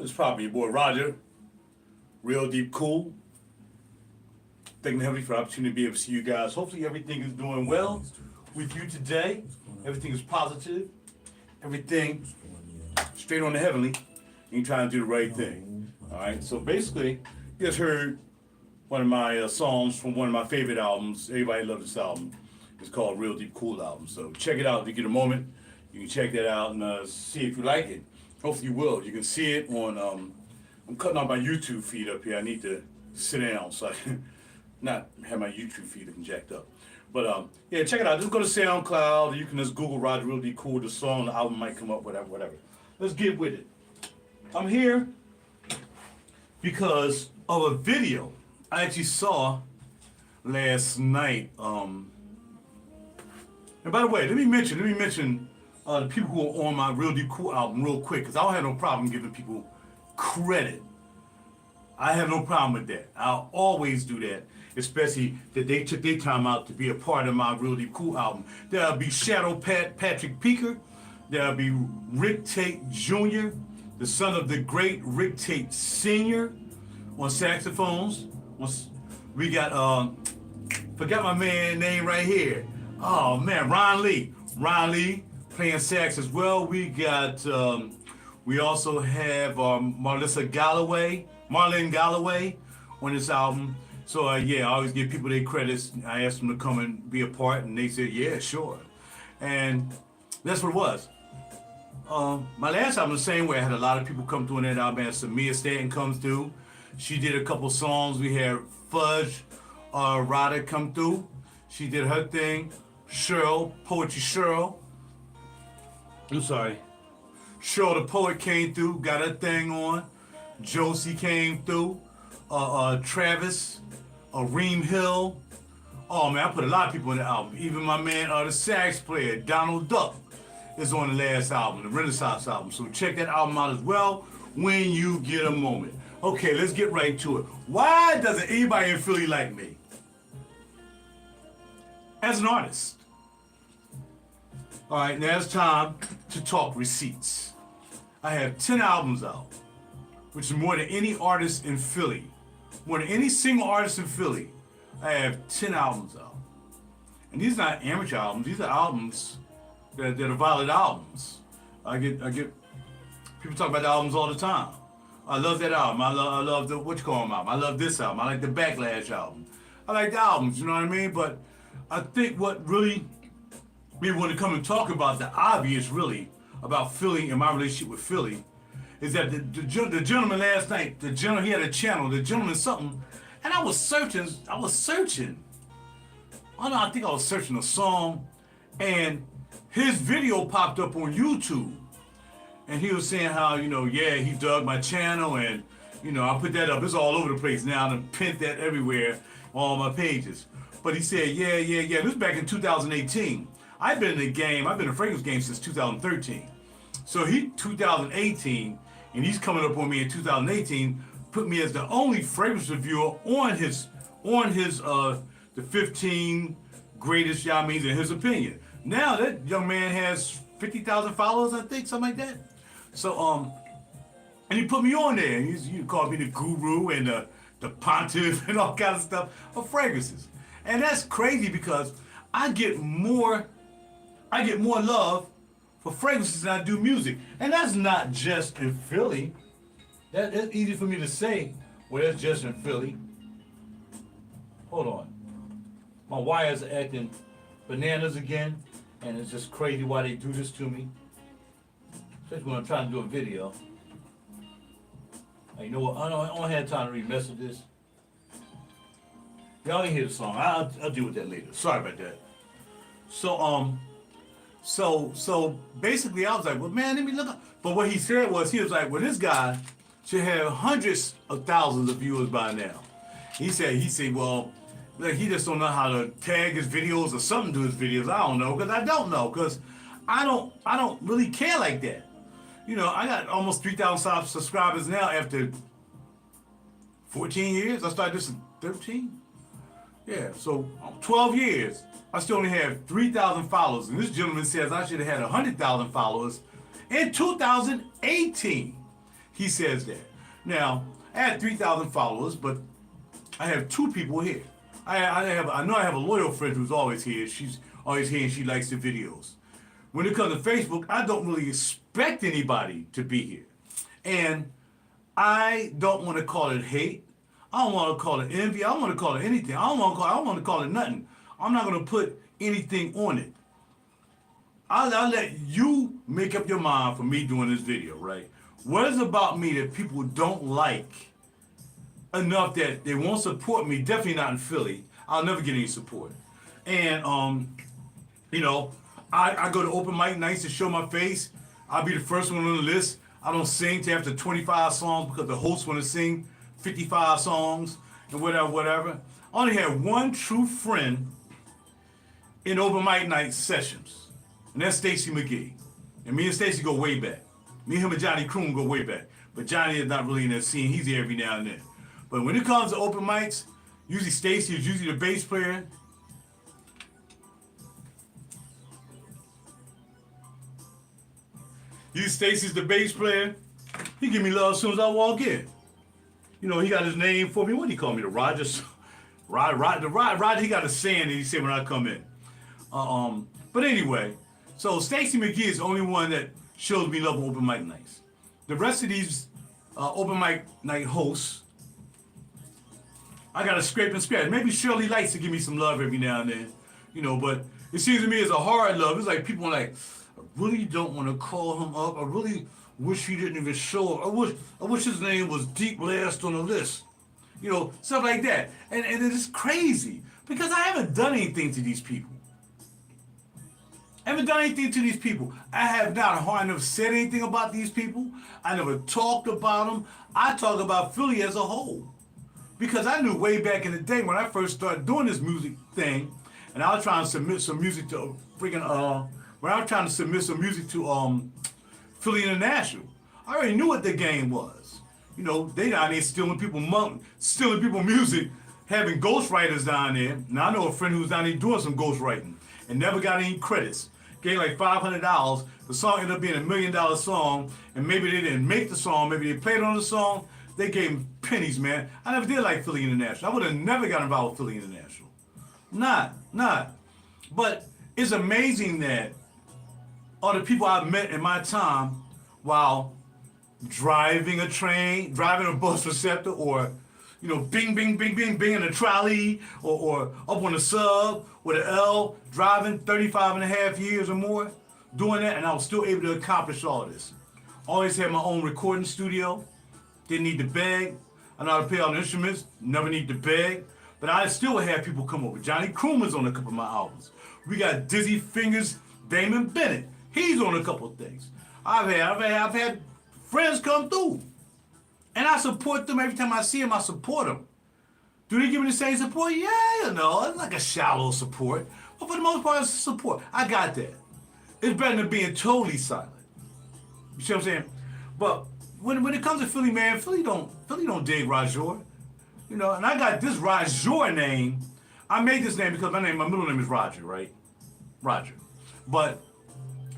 It's probably your boy RaJuR, real deep cool. Thanking the Heavenly for the opportunity to be able to see you guys. Hopefully everything is doing well with you today. Everything is positive. Everything straight on the heavenly. And you're trying to do the right thing. Alright, so basically, you just heard one of my songs from one of my favorite albums. Everybody loves this album. It's called Real Deep Cool Album. So check it out if you get a moment. You can check that out and see if you like it. Hopefully you will. You can see it on, I'm cutting off my YouTube feed up here. I need to sit down so I can not have my YouTube feed looking jacked up. But yeah, check it out. Just go to SoundCloud. You can just Google RaJuR Real Deep Cool. The song, the album might come up, whatever. Let's get with it. I'm here because of a video I actually saw last night. And by the way, let me mention the people who are on my Real Deep Cool album real quick, because I don't have no problem giving people credit. I have no problem with that. I'll always do that, especially that they took their time out to be a part of my Real Deep Cool album. There'll be Shadow Patrick Peaker. There'll be Rick Tate Jr., the son of the great Rick Tate Sr. on saxophones. We got, forgot my man's name right here. Oh man, Ron Lee playing sax as well. We got, we also have Marlene Galloway on this album. So yeah, I always give people their credits. I asked them to come and be a part, and they said, yeah, sure. And that's what it was. My last album, the same way. I had a lot of people come through on that album. Samia Stanton comes through. She did a couple songs. We had Fudge Rada come through. She did her thing. Poetry Cheryl. I'm sorry. Cheryl the Poet came through, got her thing on. Josie came through. Travis, Reem Hill. Oh man, I put a lot of people on the album. Even my man, the sax player, Donald Duck, is on the last album, the Renaissance album. So check that album out as well when you get a moment. Okay, let's get right to it. Why doesn't anybody in Philly like me? As an artist. All right, now it's time to talk receipts. I have 10 albums out, which is more than any artist in Philly. More than any single artist in Philly, I have 10 albums out. And these are not amateur albums, these are albums that are valid albums. I get people talk about the albums all the time. I love that album. I love the what you call them album. I love this album. I like the Backlash album. I like the albums, you know what I mean? But I think what really we want to come and talk about, the obvious really, about Philly and my relationship with Philly, is that the gentleman last night, he had a channel, the gentleman something, and I was searching. I think I was searching a song, and his video popped up on YouTube. And he was saying how, yeah, he dug my channel, and, I put that up. It's all over the place now, and I pinned that everywhere on all my pages. But he said, yeah. This was back in 2018. I've been in the game, I've been in the fragrance game since 2013. So 2018, and he's coming up on me in 2018, put me as the only fragrance reviewer on his the 15 greatest Yamis in his opinion. Now that young man has 50,000 followers, I think, something like that. So and he put me on there, and he called me the guru and the pontiff and all kinds of stuff of fragrances. And that's crazy because I get more love for fragrances than I do music. And that's not just in Philly. That's easy for me to say, well, that's just in Philly. Hold on. My wires are acting bananas again, and it's just crazy why they do this to me. Especially when I'm trying to do a video. You know what, I don't have time to read messages. Y'all ain't hear the song. I'll deal with that later. Sorry about that. So basically I was like, well man, let me look up. But what he said was, he was like, well, this guy should have hundreds of thousands of viewers by now. He said, well, look, he just don't know how to tag his videos or something to his videos. I don't know, because I don't know, because I don't really care like that. I got almost 3,000 subscribers now after 14 years. I started this in 13. Yeah, so 12 years. I still only have 3,000 followers. And this gentleman says I should have had 100,000 followers in 2018. He says that. Now, I had 3,000 followers, but I have 2 people here. I know I have a loyal friend who's always here. She's always here and she likes the videos. When it comes to Facebook, I don't really expect anybody to be here. And I don't want to call it hate. I don't want to call it envy. I don't want to call it anything. I don't want to call it nothing. I'm not going to put anything on it. I'll let you make up your mind for me doing this video, right? What is it about me that people don't like enough that they won't support me? Definitely not in Philly. I'll never get any support. And, you know, I go to open mic nights to show my face. I'll be the first one on the list. I don't sing till after 25 songs because the host want to sing 55 songs and whatever. I only had one true friend in open mic night sessions, and that's Stacy McGee. And me and Stacy go way back. Me, him, and Johnny Kroon go way back. But Johnny is not really in that scene. He's here every now and then. But when it comes to open mics, usually Stacy is usually the bass player. Usually Stacy's the bass player. He give me love as soon as I walk in. You know, he got his name for me. What do he call me? The RaJuR? Rod, he got a saying that he said when I come in. But anyway, so Stacy McGee is the only one that shows me love on open mic nights. The rest of these open mic night hosts, I got to scrape and scratch. Maybe Shirley likes to give me some love every now and then, you know, but it seems to me it's a hard love. It's like people are like, I really don't want to call him up. I really wish he didn't even show up. I wish his name was deep last on the list. You know, stuff like that. And it's crazy because I haven't done anything to these people. I haven't done anything to these people. I have not. I never said anything about these people. I never talked about them. I talk about Philly as a whole. Because I knew way back in the day when I first started doing this music thing, and I was trying to submit some music to Philly International. I already knew what the game was. You know, they down there stealing people music, having ghostwriters down there. Now I know a friend who's down there doing some ghostwriting and never got any credits. Gave like $500. The song ended up being $1 million song, and maybe they didn't make the song, maybe they played on the song. They gave him pennies, man. I never did like Philly International. I would have never got involved with Philly International. Not. But it's amazing that all the people I've met in my time while driving a train, driving a bus receptor, or, you know, bing, bing, bing, bing, bing in a trolley, or up on the sub with an L, driving 35 and a half years or more, doing that, and I was still able to accomplish all this. Always had my own recording studio. Didn't need to beg. I know how to play all the instruments. Never need to beg. But I still would have people come over. Johnny Kroon's on a couple of my albums. We got Dizzy Fingers, Damon Bennett. He's on a couple of things. I've had friends come through. And I support them every time I see them. I support them. Do they give me the same support? Yeah, you know, it's like a shallow support. But for the most part, it's support. I got that. It's better than being totally silent. You see what I'm saying? But when it comes to Philly, man, Philly don't dig RaJuR. You know, and I got this RaJuR name. I made this name because my middle name is Roger, right? Roger. But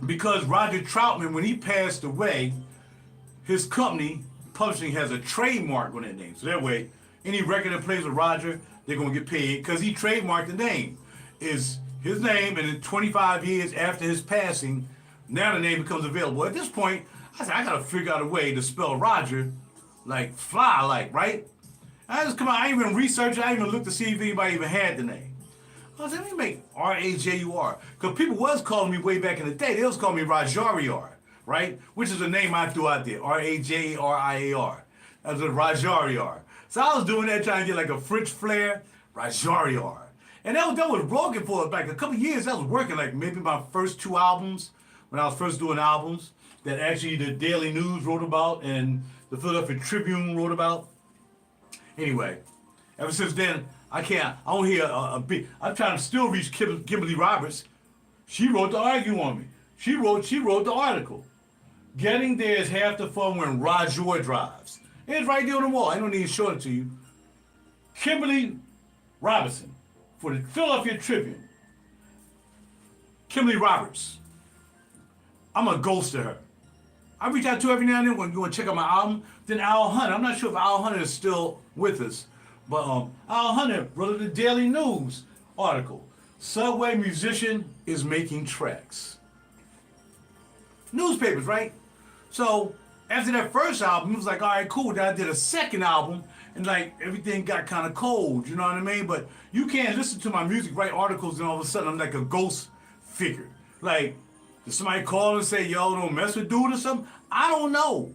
because Roger Troutman, when he passed away, his company, publishing, has a trademark on that name. So that way, any record that plays with Roger, they're going to get paid because he trademarked the name. Is his name, and in 25 years after his passing, now the name becomes available. At this point, I said, I got to figure out a way to spell Roger like fly, like, right? I just come out, I even researched, I even looked to see if anybody even had the name. I said, let me make RaJuR. Because people was calling me way back in the day, they was calling me RaJuR, right? Which is a name I threw out there, RaJuR. That's a RaJuR. So I was doing that, trying to get like a French flair, RaJuR. And that was working for like a couple years. That was working, like maybe my first 2 albums, when I was first doing albums, that actually the Daily News wrote about and the Philadelphia Tribune wrote about. Anyway, ever since then, I don't hear a beat. I'm trying to still reach Kimberly Roberts. She wrote the argue on me. She wrote the article. Getting there is half the fun when RaJuR drives. It's right there on the wall. I don't need to show it to you. Kimberly Robertson for the Philadelphia Tribune. Kimberly Roberts. I'm a ghost to her. I reach out to every now and then when you want to check out my album. Then Al Hunter, I'm not sure if Al Hunter is still with us, but Al Hunter wrote the Daily News article. Subway musician is making tracks. Newspapers, right? So after that first album, it was like, all right, cool. Then I did a second album, and like everything got kind of cold. You know what I mean? But you can't listen to my music, write articles, and all of a sudden I'm like a ghost figure. Like, did somebody call and say, yo, don't mess with dude or something? I don't know.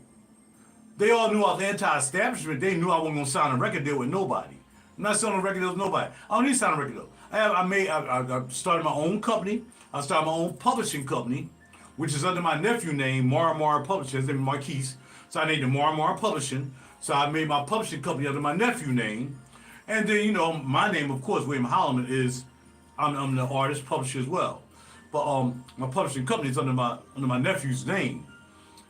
They all knew I was anti-establishment. They knew I wasn't gonna sign a record deal with nobody. I'm not signing a record deal with nobody. I don't need to sign a record deal. I started my own company. I started my own publishing company, which is under my nephew name, Mar Publishing. His name is Marquise. So I named it Mar Publishing. So I made my publishing company under my nephew name. And then, you know, my name, of course, William Holloman, is, I'm the artist, publisher as well. But my publishing company is under my nephew's name.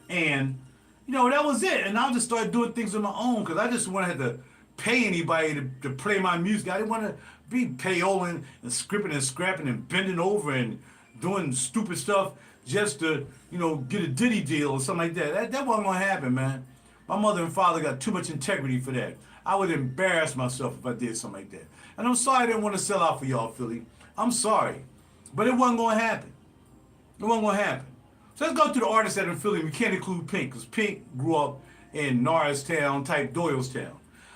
And, you know, that was it. And I just started doing things on my own because I just wanted to pay anybody to play my music. I didn't want to be payoling and scripting and scrapping and bending over and doing stupid stuff just to, you know, get a ditty deal or something like that. That wasn't going to happen, man. My mother and father got too much integrity for that. I would embarrass myself if I did something like that. And I'm sorry I didn't want to sell out for y'all, Philly. I'm sorry. But it wasn't going to happen. It wasn't going to happen. So let's go to the artists that are in Philly. We can't include Pink, because Pink grew up in Norristown type Doylestown.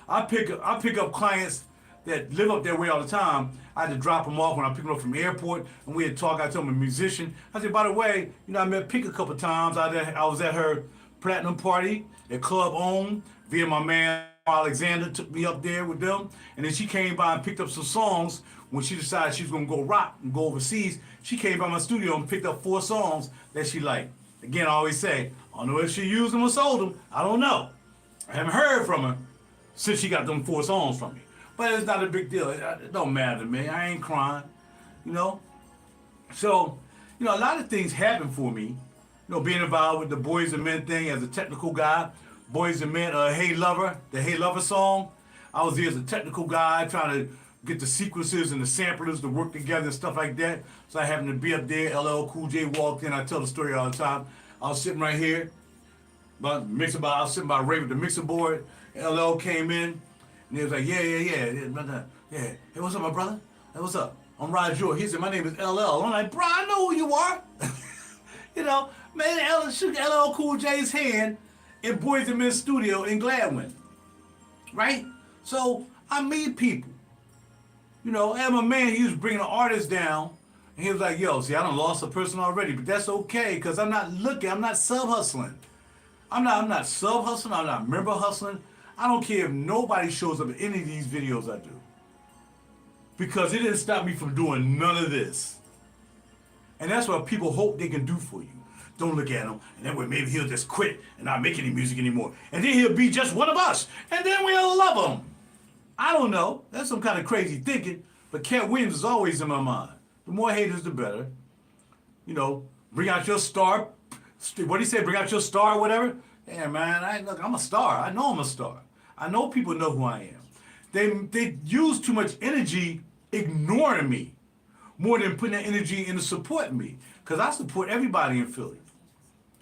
I pick up clients that live up that way all the time. I had to drop them off when I pick them up from the airport, and we had talk. I told them I'm a musician. I said, by the way, you know, I met Pink a couple times. I was at her platinum party at Club Own via my man Alexander. Took me up there with them, and then she came by and picked up some songs. When she decided she was gonna go rock and go overseas, she came by my studio and picked up 4 songs that she liked. Again, I always say, I don't know if she used them or sold them. I don't know. I haven't heard from her since she got them 4 songs from me. But it's not a big deal. It don't matter to me. I ain't crying, you know? So, you know, a lot of things happen for me. You know, being involved with the Boys and Men thing as a technical guy. Boys and Men, Hey Lover, the Hey Lover song. I was there as a technical guy trying to get the sequences and the samplers to work together and stuff like that. So I happened to be up there. LL Cool J walked in. I tell the story all the time. I was sitting right here. I was sitting by Ray with the mixer board. LL came in. And he was like, yeah. Hey, what's up, my brother? Hey, what's up? I'm RaJuR. He said, my name is LL. I'm like, bro, I know who you are. You know, man, shook LL Cool J's hand in Boys and Men studio in Gladwin. Right? So I meet people. You know, and my man, he was bringing an artist down, and he was like, yo, see, I done lost a person already, but that's okay, because I'm not sub-hustling. I'm not sub-hustling, I'm not member hustling. I don't care if nobody shows up in any of these videos I do. Because it didn't stop me from doing none of this. And that's what people hope they can do for you. Don't look at him, and then maybe he'll just quit and not make any music anymore. And then he'll be just one of us, and then we'll love him. I don't know. That's some kind of crazy thinking, but Cat Williams is always in my mind. The more haters, the better. You know, bring out your star. What do you say? Bring out your star, whatever. Yeah, man. Look, I'm a star. I know I'm a star. I know people know who I am. They use too much energy ignoring me, more than putting that energy into supporting me. Because I support everybody in Philly.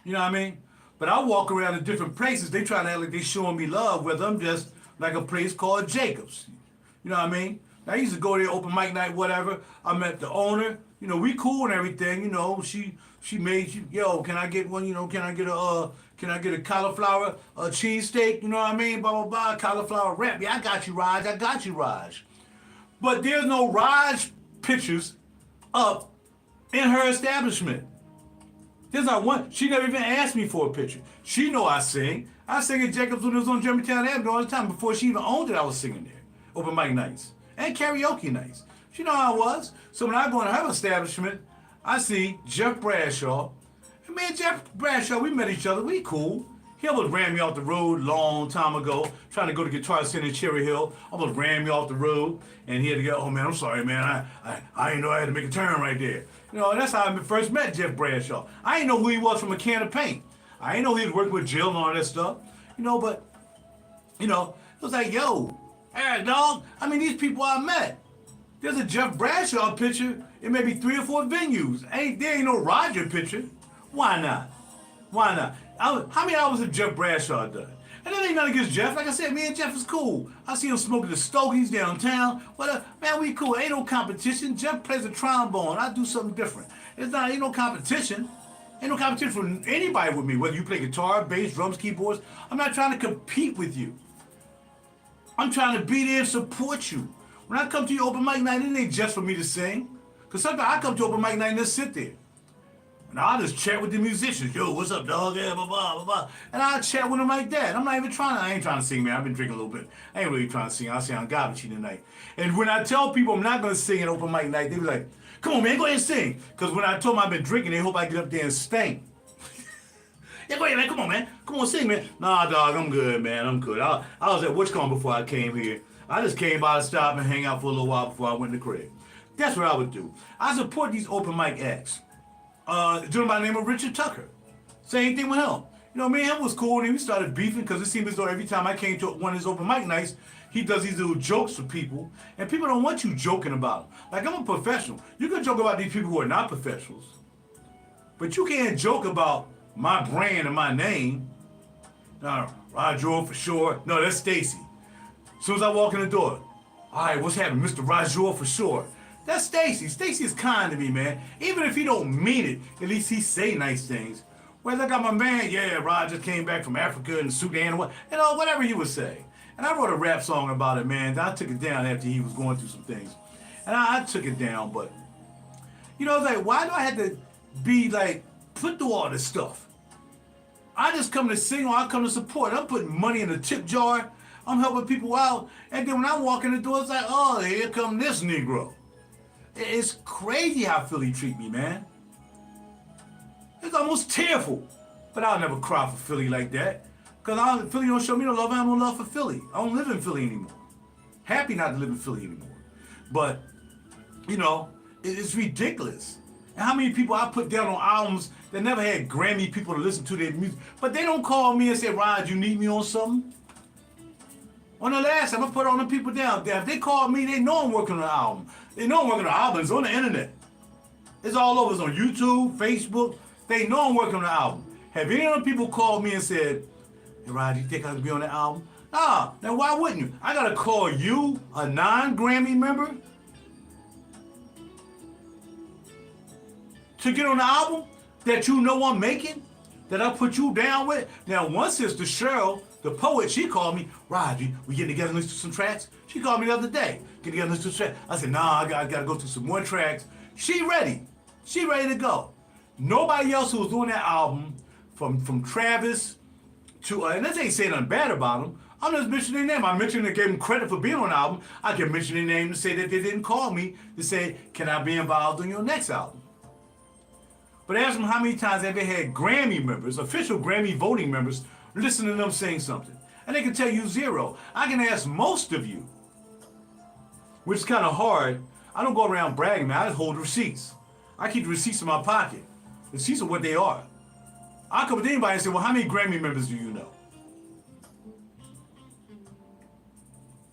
You know what I mean? But I walk around in different places. They try to act like they showing me love, whether I'm just like a place called Jacobs. You know what I mean? I used to go there, open mic night, whatever. I met the owner. You know, we cool and everything. You know, she made, yo, can I get one? You know, can I get a cauliflower cheesesteak? You know what I mean? Blah, blah, blah. Cauliflower wrap. Yeah, I got you, Raj. But there's no Raj pictures up in her establishment. There's not one. She never even asked me for a picture. She know I sing. I sang at Jacobs when it was on Germantown Avenue all the time. Before she even owned it, I was singing there. Open mic nights. And karaoke nights. She know how I was. So when I go into her establishment, I see Jeff Bradshaw. And me and Jeff Bradshaw, we met each other. We cool. He almost ran me off the road long time ago, trying to go to Guitar Center in Cherry Hill. Almost ran me off the road. And he had to go, oh man, I'm sorry, man. I didn't know I had to make a turn right there. You know, that's how I first met Jeff Bradshaw. I didn't know who he was from a can of paint. I didn't know he was working with Jill and all that stuff. You know, but, you know, it was like, yo, hey, dog. I mean, these people I met. There's a Jeff Bradshaw picture in maybe 3 or 4 venues. There ain't no RaJuR picture. Why not? Why not? How many hours have Jeff Bradshaw done? And that ain't nothing against Jeff. Like I said, me and Jeff is cool. I see him smoking the Stogies downtown. Man, we cool. Ain't no competition. Jeff plays a trombone. I do something different. Ain't no competition. Ain't no competition for anybody with me. Whether you play guitar, bass, drums, keyboards. I'm not trying to compete with you. I'm trying to be there and support you. When I come to your open mic night, it ain't just for me to sing. Because sometimes I come to open mic night and just sit there. And I'll just chat with the musicians. Yo, what's up, dog? Yeah, blah, blah, blah, blah. And I'll chat with them like that. I ain't trying to sing, man. I've been drinking a little bit. I ain't really trying to sing. I'll sound garbage tonight. And when I tell people I'm not going to sing at open mic night, they be like, come on, man, go ahead and sing. Because when I told them I've been drinking, they hope I get up there and sing. Yeah, go ahead, man. Come on, man. Come on, sing, man. Nah, dog, I'm good, man. I'm good. I was at WatchCon before I came here. I just came by to stop and hang out for a little while before I went to the crib. That's what I would do. I support these open mic acts. A gentleman by the name of Richard Tucker. Same thing with him. You know, me and him was cool, and we started beefing because it seemed as though every time I came to one of his open mic nights, he does these little jokes for people, and people don't want you joking about them. Like, I'm a professional. You can joke about these people who are not professionals, but you can't joke about my brand and my name. RaJuR for sure. No, that's Stacy. As soon as I walk in the door, all right, what's happening? Mr. RaJuR for sure. That's Stacy. Stacy is kind to me, man. Even if he don't mean it, at least he say nice things. Well, look at my man, yeah, Rod just came back from Africa and Sudan, whatever he would say. And I wrote a rap song about it, man. I took it down after he was going through some things. And I took it down, but, like, why do I have to be, like, put through all this stuff? I just come to sing or I come to support. I'm putting money in the tip jar. I'm helping people out. And then when I walk in the door, it's like, oh, here come this Negro. It's crazy how Philly treat me, man. It's almost tearful. But I'll never cry for Philly like that. Because Philly don't show me no love. I have no love for Philly. I don't live in Philly anymore. Happy not to live in Philly anymore. But, it's ridiculous. And how many people I put down on albums that never had Grammy people to listen to their music. But they don't call me and say, Rod, you need me on something? On the last time, I put all the people down there. If they call me, they know I'm working on an album. They know I'm working on an album. It's on the internet. It's all over. It's on YouTube, Facebook. They know I'm working on an album. Have any of them people called me and said, hey, Rod, you think I could be on the album? Nah, now why wouldn't you? I got to call you, a non-Grammy member, to get on the album that you know I'm making, that I put you down with? Now, one sister, Cheryl, the poet, she called me, Rod, we getting together and listen to some tracks? She called me the other day. Get together and listen to some tracks. I said, nah, I gotta go through some more tracks. She ready. She ready to go. Nobody else who was doing that album, from Travis to, and this ain't saying nothing bad about them. I'm just mentioning their name. I mentioned they gave them credit for being on the album. I can mention their name to say that they didn't call me to say, can I be involved in your next album? But ask them how many times have they had Grammy members, official Grammy voting members, listen to them saying something. And they can tell you zero. I can ask most of you, which is kind of hard. I don't go around bragging, man. I just hold receipts. I keep the receipts in my pocket. The receipts are what they are. I'll come with anybody and say, well, how many Grammy members do you know?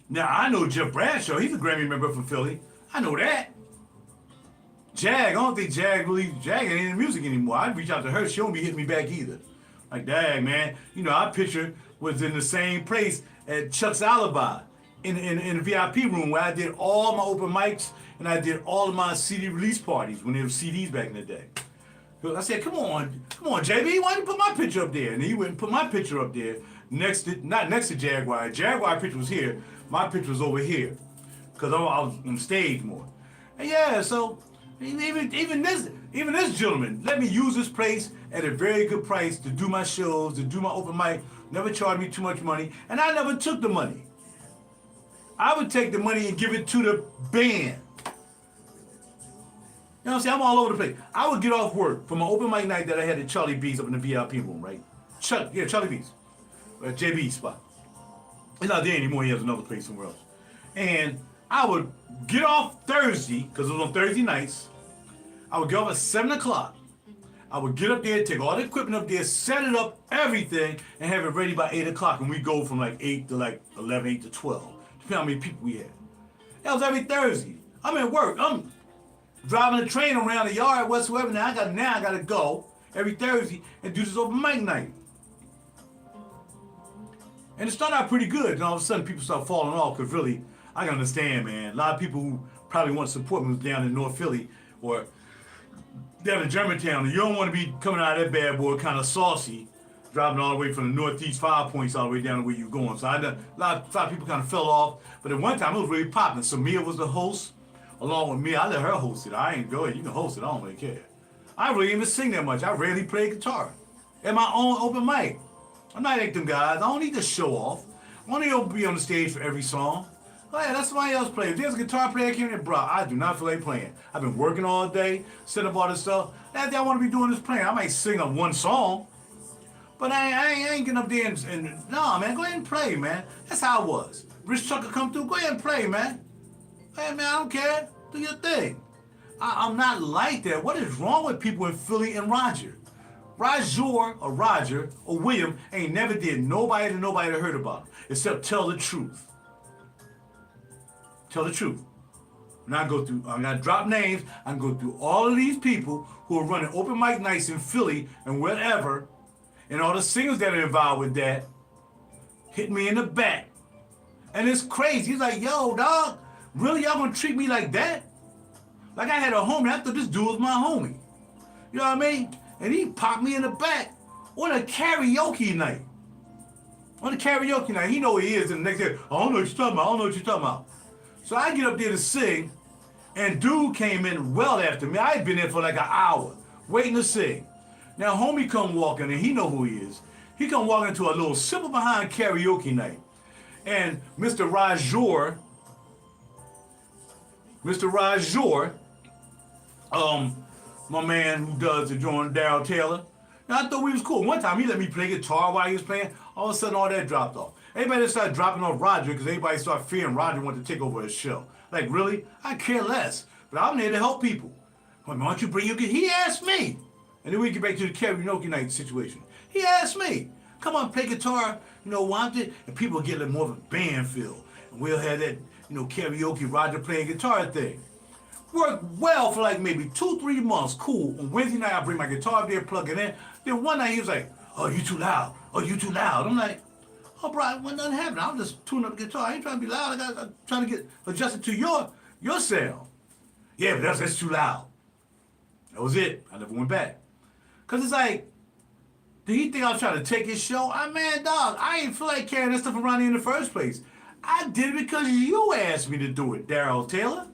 Now, I know Jeff Bradshaw. He's a Grammy member from Philly. I know that. Jag, I don't think Jag ain't in the music anymore. I'd reach out to her. She don't be hitting me back either. Like, dang, man. Our picture was in the same place at Chuck's Alibi in the VIP room where I did all my open mics and I did all of my CD release parties when there were CDs back in the day. So I said, come on, JB, why didn't you put my picture up there? And he went and put my picture up there not next to Jaguar. Jaguar picture was here. My picture was over here because I was on stage more. And yeah, so even this gentleman let me use this place at a very good price to do my shows, to do my open mic, never charged me too much money, and I never took the money. I would take the money and give it to the band. You know what I'm saying? I'm all over the place. I would get off work from my open mic night that I had at Charlie B's up in the VIP room, right? Charlie B's. JB's spot. He's not there anymore. He has another place somewhere else. And I would get off Thursday, because it was on Thursday nights. I would get off at 7 o'clock. I would get up there, take all the equipment up there, set it up, everything, and have it ready by 8 o'clock. And we go from like 8 to like 11, 8 to 12. Depending on how many people we had. That was every Thursday. I'm at work. I'm driving a train around the yard whatsoever. Now I got to go every Thursday and do this open mic night. And it started out pretty good, and all of a sudden people start falling off because really, I can understand, man. A lot of people who probably want to support me was down in North Philly or down in Germantown, and you don't want to be coming out of that bad boy kind of saucy, driving all the way from the Northeast 5 Points all the way down to where you're going. So a lot of people kind of fell off, but at one time it was really popping. Samia was the host, along with me. I let her host it. I ain't go ahead, you can host it, I don't really care. I really even sing that much. I rarely play guitar. At my own open mic. I'm not like them guys. I don't need to show off. I want to be on the stage for every song. Oh yeah, let somebody else play. If there's a guitar player came in, bro, I do not feel like playing. I've been working all day, setting up all this stuff. Last thing I want to be doing is playing. I might sing up one song, but I ain't getting up there and no, man, go ahead and play, man. That's how it was. Rich Tucker come through, go ahead and play, man. Hey, man, I don't care. Do your thing. I'm not like that. What is wrong with people in Philly and RaJuR? RaJuR or RaJuR or William ain't never did nobody that heard about him except tell the truth. Tell the truth. Now I'm gonna drop names. I can go through all of these people who are running open mic nights in Philly and wherever, and all the singers that are involved with that hit me in the back. And it's crazy. He's like, yo, dog, really y'all gonna treat me like that? Like I had a homie, I thought this dude was my homie. You know what I mean? And he popped me in the back on a karaoke night. On a karaoke night. He know who he is, and the next day, I don't know what you're talking about, I don't know what you're talking about. So I get up there to sing, and dude came in well after me. I had been there for like an hour, waiting to sing. Now homie come walking, and he know who he is. He come walking into a little simple behind karaoke night. And Mr. RaJuR, my man who does the joint, Daryl Taylor. Now I thought we was cool. One time he let me play guitar while he was playing. All of a sudden all that dropped off. Everybody started dropping off RaJuR because everybody started fearing RaJuR wanted to take over his show. Like really? I care less. But I'm there to help people. Why don't you bring your guitar? He asked me. And then we get back to the karaoke night situation. He asked me, come on, play guitar, want it? And people get a more of a band feel. And we'll have that, karaoke RaJuR playing guitar thing. Worked well for like maybe 2-3 months. Cool. On Wednesday night, I bring my guitar up there, plug it in. Then one night he was like, oh, you too loud. Oh, you too loud. I'm like, oh, bro, when nothing happened. I'm just tuning up the guitar. I ain't trying to be loud. I'm trying to get adjusted to your sound. Yeah, but that's too loud. That was it. I never went back. Because it's like, did he think I was trying to take his show? Man, dog, I ain't feel like carrying that stuff around here in the first place. I did it because you asked me to do it, Daryl Taylor.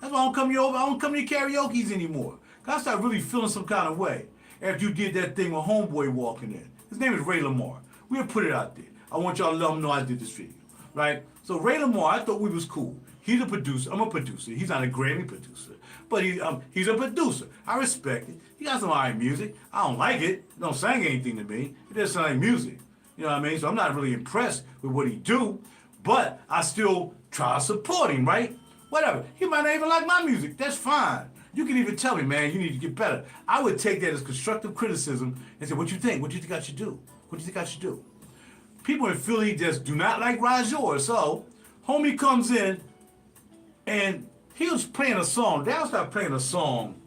That's why I don't come to your karaoke's anymore. Cause I started really feeling some kind of way after you did that thing with Homeboy walking in. His name is Ray Lamar. We'll put it out there. I want y'all to let him know I did this video, right? So Ray Lamar, I thought we was cool. He's a producer. I'm a producer. He's not a Grammy producer, but he's a producer. I respect it. He got some alright music. I don't like it. It don't sing anything to me. It just sound like music. You know what I mean? So I'm not really impressed with what he do, but I still try to support him, right? Whatever. He might not even like my music. That's fine. You can even tell me, man, you need to get better. I would take that as constructive criticism and say, what you think? What do you think I should do? What do you think I should do? People in Philly just do not like RaJuR. So, homie comes in and he was playing a song. Dad started playing a song.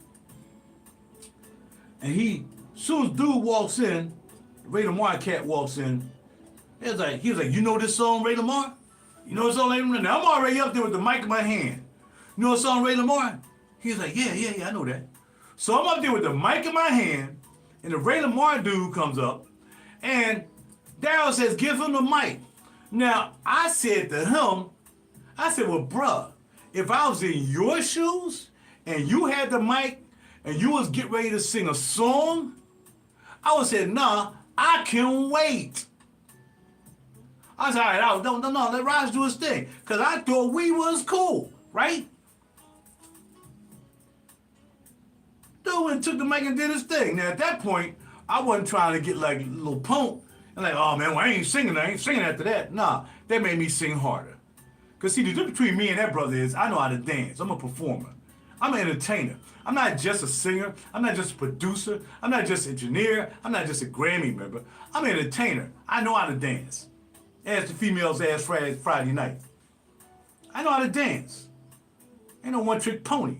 And as soon as dude walks in, Ray Lamar cat walks in, he was like, you know this song, Ray Lamar? You know this song, Ray Lamar? Now I'm already up there with the mic in my hand. You know the song, Ray Lamar? He was like, yeah, I know that. So I'm up there with the mic in my hand, and the Ray Lamar dude comes up, and Daryl says, give him the mic. Now, I said to him, well, bruh, if I was in your shoes, and you had the mic, and you was getting ready to sing a song, I would say, nah, I can wait. I was all right, no, let Raj do his thing. Because I thought we was cool, right? Dude went and took the mic and did his thing. Now, at that point, I wasn't trying to get like a little punk. And like, oh, man, well, I ain't singing after that. Nah, that made me sing harder. Because, see, the difference between me and that brother is I know how to dance. I'm a performer. I'm an entertainer. I'm not just a singer. I'm not just a producer. I'm not just an engineer. I'm not just a Grammy member. I'm an entertainer. I know how to dance. Ask the females ass Friday night. I know how to dance. Ain't no one-trick pony.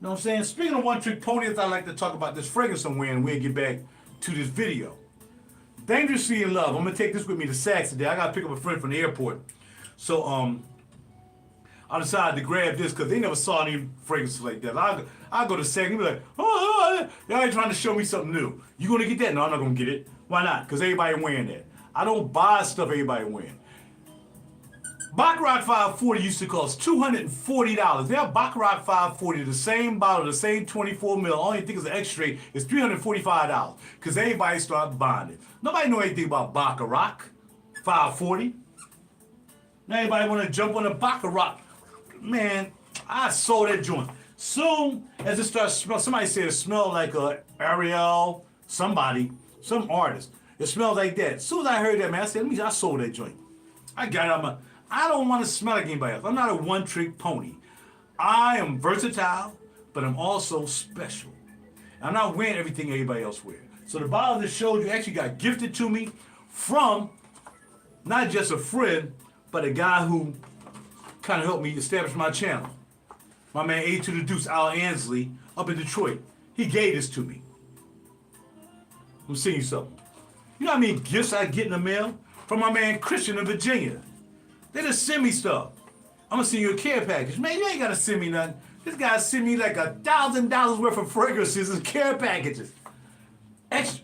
know what I'm saying? Speaking of one-trick ponies, I'd like to talk about this fragrance I'm wearing. We'll get back to this video. Dangerously in Love. I'm going to take this with me to Saks today. I got to pick up a friend from the airport. So, I decided to grab this because they never saw any fragrances like that. I'll go to Saks and be like, oh, y'all ain't trying to show me something new. You going to get that? No, I'm not going to get it. Why not? Because everybody wearing that. I don't buy stuff everybody wearing. Baccarat 540 used to cost $240. Now Baccarat 540, the same bottle, the same 24 mil, only thing is an extra is $345 because everybody started buying it. Nobody know anything about Baccarat 540. Now everybody want to jump on the Baccarat. Man, I sold that joint. Soon as it starts to smell, somebody said it smelled like Ariel, some artist. It smells like that. As soon as I heard that, man, I said, I sold that joint. I got it out I don't want to smell like anybody else. I'm not a one-trick pony. I am versatile, but I'm also special. I'm not wearing everything everybody else wears. So the bottle that showed you actually got gifted to me from not just a friend, but a guy who kind of helped me establish my channel. My man A to the Deuce, Al Ansley, up in Detroit. He gave this to me. I'm seeing you something. You know how many gifts I get in the mail? From my man Christian in Virginia. They just send me stuff. I'm gonna send you a care package. Man, you ain't gotta send me nothing. This guy sent me like $1,000 worth of fragrances and care packages.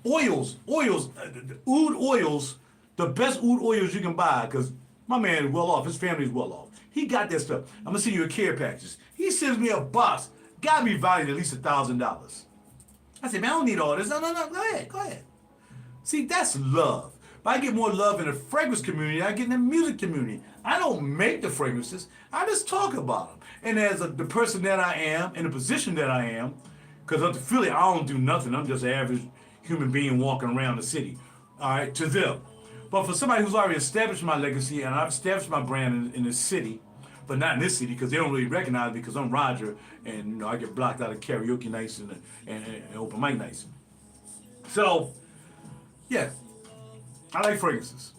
Oils, oud oils, the best oud oils you can buy, because my man is well off, his family's well off. He got that stuff. I'm gonna send you a care package. He sends me a box, gotta be valued at least $1,000. I said, man, I don't need all this. No, go ahead. See, that's love. But I get more love in the fragrance community than I get in the music community. I don't make the fragrances. I just talk about them. And as the person that I am, in the position that I am, because up to Philly, I don't do nothing. I'm just an average human being walking around the city, all right, to them. But for somebody who's already established my legacy and I've established my brand in this city, but not in this city because they don't really recognize me because I'm RaJuR and I get blocked out of karaoke nights and open mic nights. So, yeah. I like fragrances.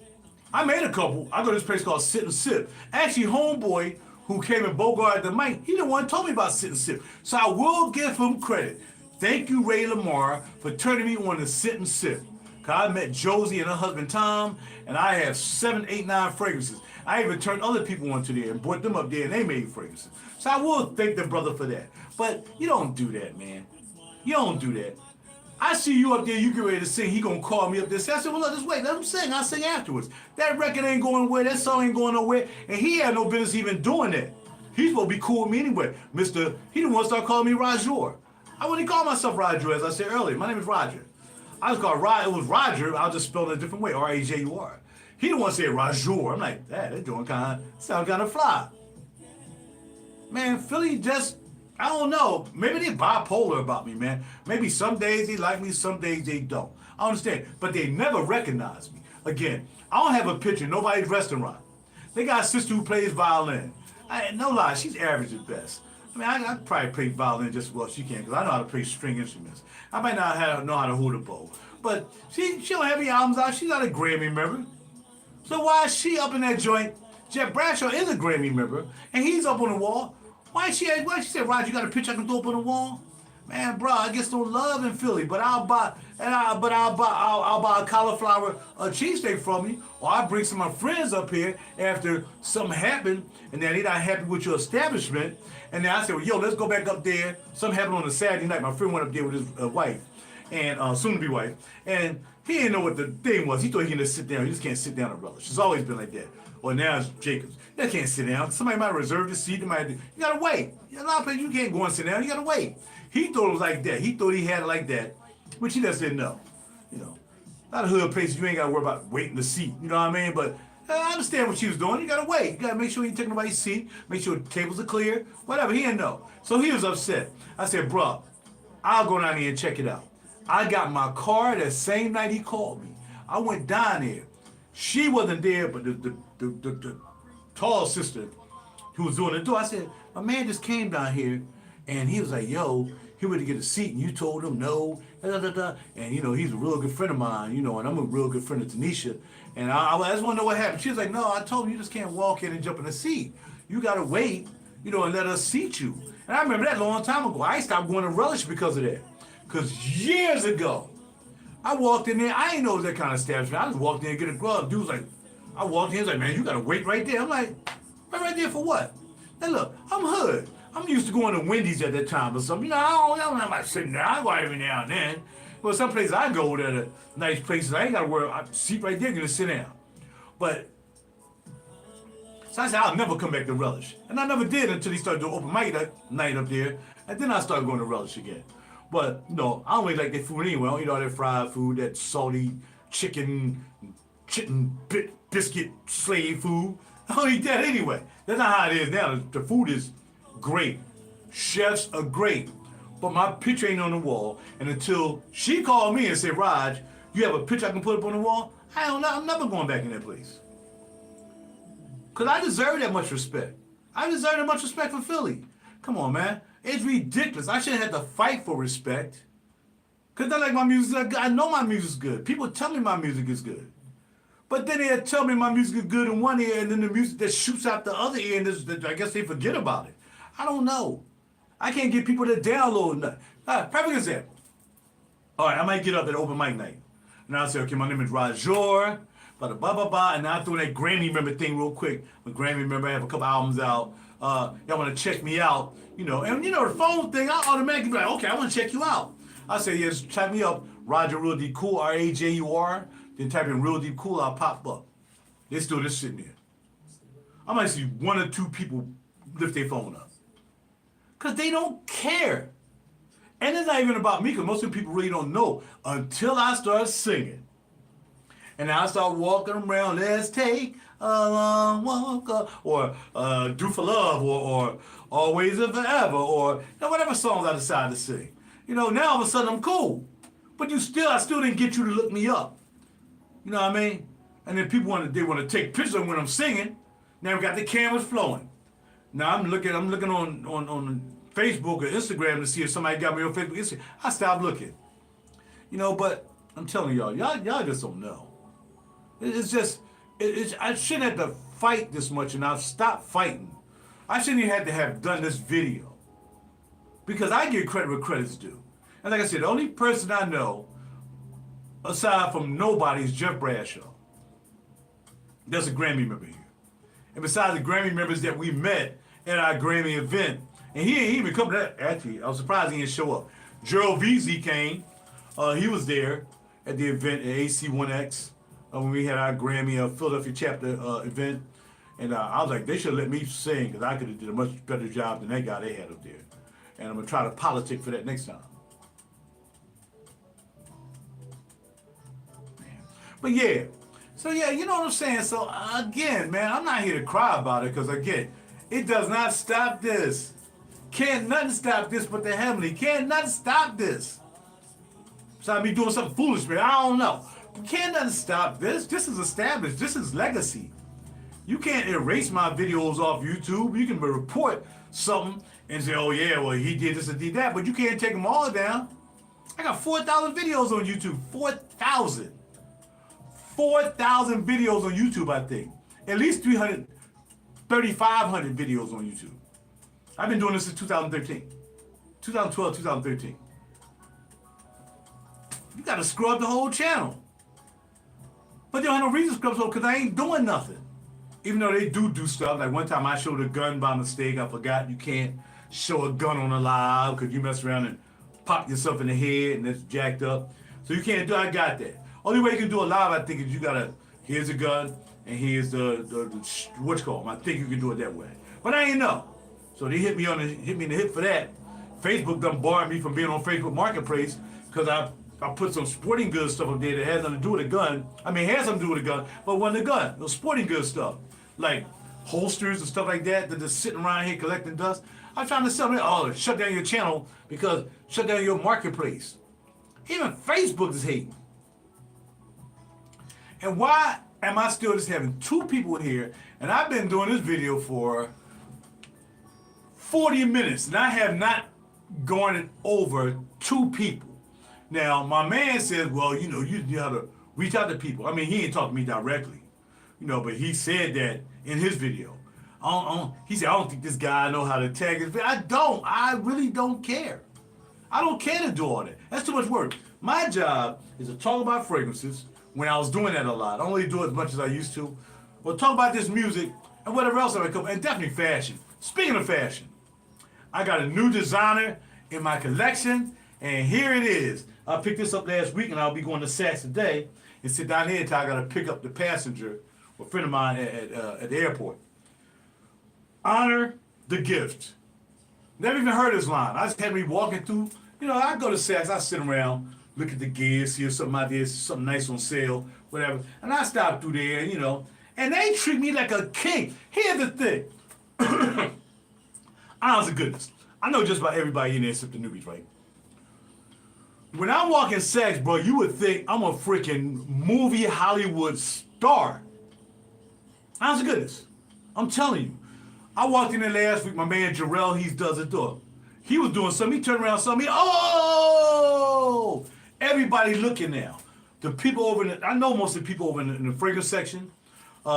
I made a couple. I go to this place called Sit and Sip. Actually, homeboy who came and bogarted the mic, he the one who told me about Sit and Sip. So I will give him credit. Thank you, Ray Lamar, for turning me on to Sit and Sip. Because I met Josie and her husband Tom, and I have 7, 8, 9 fragrances. I even turned other people onto there and brought them up there, and they made fragrances. So I will thank the brother for that. But you don't do that, man. You don't do that. I see you up there, you get ready to sing, he gonna call me up there. I said, well, look, just wait, let him sing, I'll sing afterwards. That record ain't going nowhere, that song ain't going nowhere, and he had no business even doing that. He's supposed to be cool with me anyway. He didn't want to start calling me RaJuR. I wouldn't call myself RaJuR, as I said earlier. My name is RaJuR. I was called it was RaJuR, I'll just spell it a different way, R-A-J-U-R. He didn't want to say RaJuR. I'm like, that doing sound kind of fly. Man, Philly just, I don't know. Maybe they bipolar about me, man. Maybe some days they like me, some days they don't. I understand. But they never recognize me. Again, I don't have a picture in nobody's restaurant. They got a sister who plays violin. No lie, she's average at best. I mean, I probably play violin just as well as she can because I know how to play string instruments. I might not know how to hold a bow. But she don't have any albums out. She's not a Grammy member. So why is she up in that joint? Jeff Bradshaw is a Grammy member, and he's up on the wall. Why she said, RaJuR, you got a picture I can throw up on the wall? Man, bro, I guess no love in Philly, but I'll buy a cauliflower cheesesteak from you, or I'll bring some of my friends up here after something happened, and then they're not happy with your establishment, and then I said, well, yo, let's go back up there. Something happened on a Saturday night. My friend went up there with his wife, and soon-to-be wife, and he didn't know what the thing was. He thought he could just sit down. He just can't sit down and relish. It's always been like that. Or now it's Jacobs. They can't sit down. Somebody might reserve the seat. You gotta wait. A lot of places you can't go and sit down. You gotta wait. He thought it was like that. He thought he had it like that, which he just didn't know. You know, a lot of hood places you ain't gotta worry about waiting the seat. You know what I mean? But I understand what she was doing. You gotta wait. You gotta make sure you take nobody's seat. Make sure the tables are clear. Whatever. He didn't know. So he was upset. I said, bro, I'll go down there and check it out. I got my car that same night he called me. I went down there. She wasn't there, but the tall sister who was doing the door, I said, my man just came down here, and he was like, yo, he went to get a seat, and you told him no, and, you know, he's a real good friend of mine, you know, and I'm a real good friend of Tanisha, and I just want to know what happened. She was like, no, I told him you just can't walk in and jump in the seat. You got to wait. and let us seat you. And I remember that a long time ago. I stopped going to Relish because of that. Because years ago, I walked in there. I ain't know it was that kind of establishment. I just walked in and get a grub. Dude was like, I walked in, he was like, man, you got to wait right there. I'm like, wait right there for what? Now look, I'm hood. I'm used to going to Wendy's at that time or something. I don't have my sitting there. I go every now and then. Well, some places I go that are nice places, I ain't got to worry. I seat right there, gonna sit down. But so I said, I'll never come back to Relish. And I never did until he started doing open mic that night up there. And then I started going to Relish again. But, I don't really like that food anyway. I don't eat all that fried food, that salty chicken biscuit slave food. I don't eat that anyway. That's not how it is now. The food is great. Chefs are great. But my picture ain't on the wall. And until she called me and said, Raj, you have a picture I can put up on the wall? I don't know. I'm never going back in that place. Because I deserve that much respect. I deserve that much respect for Philly. Come on, man. It's ridiculous. I shouldn't have to fight for respect. Because they like my music. I know my music's good. People tell me my music is good. But then they tell me my music is good in one ear, and then the music that shoots out the other ear, and I guess they forget about it. I don't know. I can't get people to download nothing. Perfect example. All right, I might get up at open mic night. And I'll say, okay, my name is RaJuR, blah, blah, blah, blah, and I'll throw that Grammy member thing real quick. When Grammy member, I have a couple albums out. Y'all want to check me out, and the phone thing, I automatically be like, okay, I want to check you out. I say, yes, type me up, RaJuR Real Deep Cool, RaJuR, then type in Real Deep Cool, I'll pop up. They're still just sitting there. I might see one or two people lift their phone up. Because they don't care. And it's not even about me, because most of the people really don't know until I start singing. And I start walking around, let's take a long walk, or Do for Love, or Always and Forever, or whatever songs I decide to sing. Now all of a sudden I'm cool. But I still didn't get you to look me up. You know what I mean? And then people want to take pictures of when I'm singing. Now we got the cameras flowing. Now I'm looking on Facebook or Instagram to see if somebody got me on Facebook. Instagram. I stopped looking. But I'm telling y'all just don't know. It's just, I shouldn't have to fight this much, and I've stopped fighting. I shouldn't even have to have done this video. Because I give credit where credit's due. And like I said, the only person I know, aside from nobody, is Jeff Bradshaw. That's a Grammy member here. And besides the Grammy members that we met at our Grammy event, and he ain't even come to that, actually, I was surprised he didn't show up. Gerald VZ came. He was there at the event at AC1X when we had our Grammy Philadelphia chapter event. And I was like, they should let me sing, because I could have did a much better job than that guy they had up there. And I'm going to try to politic for that next time. Man. But yeah. So yeah, you know what I'm saying? So again, man, I'm not here to cry about it, because again, it does not stop this. Can't nothing stop this but the heavenly. Can't nothing stop this. Besides me doing something foolish, man, I don't know. But can't nothing stop this. This is established. This is legacy. You can't erase my videos off YouTube. You can report something and say, oh yeah, well he did this and did that, but you can't take them all down. I got 4,000 videos on YouTube. 4,000. 4,000 videos on YouTube, I think. At least 3,500 videos on YouTube. I've been doing this since 2013. 2012, 2013. You gotta scrub the whole channel. But they don't have no reason to scrub so, because I ain't doing nothing. Even though they do stuff. Like one time I showed a gun by mistake. I forgot you can't show a gun on a live, because you mess around and pop yourself in the head and it's jacked up. So you can't do it. I got that. Only way you can do a live, I think, is you gotta, here's a gun and here's the what's called. I think you can do it that way. But I ain't know. So they hit me in the hip for that. Facebook done barred me from being on Facebook Marketplace, because I put some sporting goods stuff up there that has nothing to do with a gun. I mean, it has something to do with a gun, but it wasn't a gun. It was sporting goods stuff. Like holsters and stuff like that just sitting around here collecting dust. I'm trying to sell it. Shut down your channel, because shut down your marketplace. Even Facebook is hating. And why am I still just having 2 people in here, and I've been doing this video for 40 minutes, and I have not gone over 2 people. Now, my man says, well, you have to reach out to people. I mean, he ain't talking to me directly, but he said that in his video. He said, I don't think this guy know how to tag his. I don't. I really don't care. I don't care to do all that. That's too much work. My job is to talk about fragrances when I was doing that a lot. I don't really do it as much as I used to. Or talk about this music and whatever else I come. And definitely fashion. Speaking of fashion, I got a new designer in my collection, and here it is. I picked this up last week, and I'll be going to Saks today and sit down here until I got to pick up the passenger, a friend of mine at the airport. Honor the gift. Never even heard this line. I just had me walking through. I go to Saks, I sit around, look at the gear, see if something out there, something nice on sale, whatever. And I stop through there, and they treat me like a king. Here's the thing. Honest to goodness. I know just about everybody in there except the newbies, right? When I walk in Saks, bro, you would think I'm a freaking movie Hollywood star. Honest to goodness. I'm telling you. I walked in there last week, my man Jarrell, he does it door. He was doing something, he turned around, saw me, oh! Everybody looking now. The people over in I know most of the people over in the fragrance section.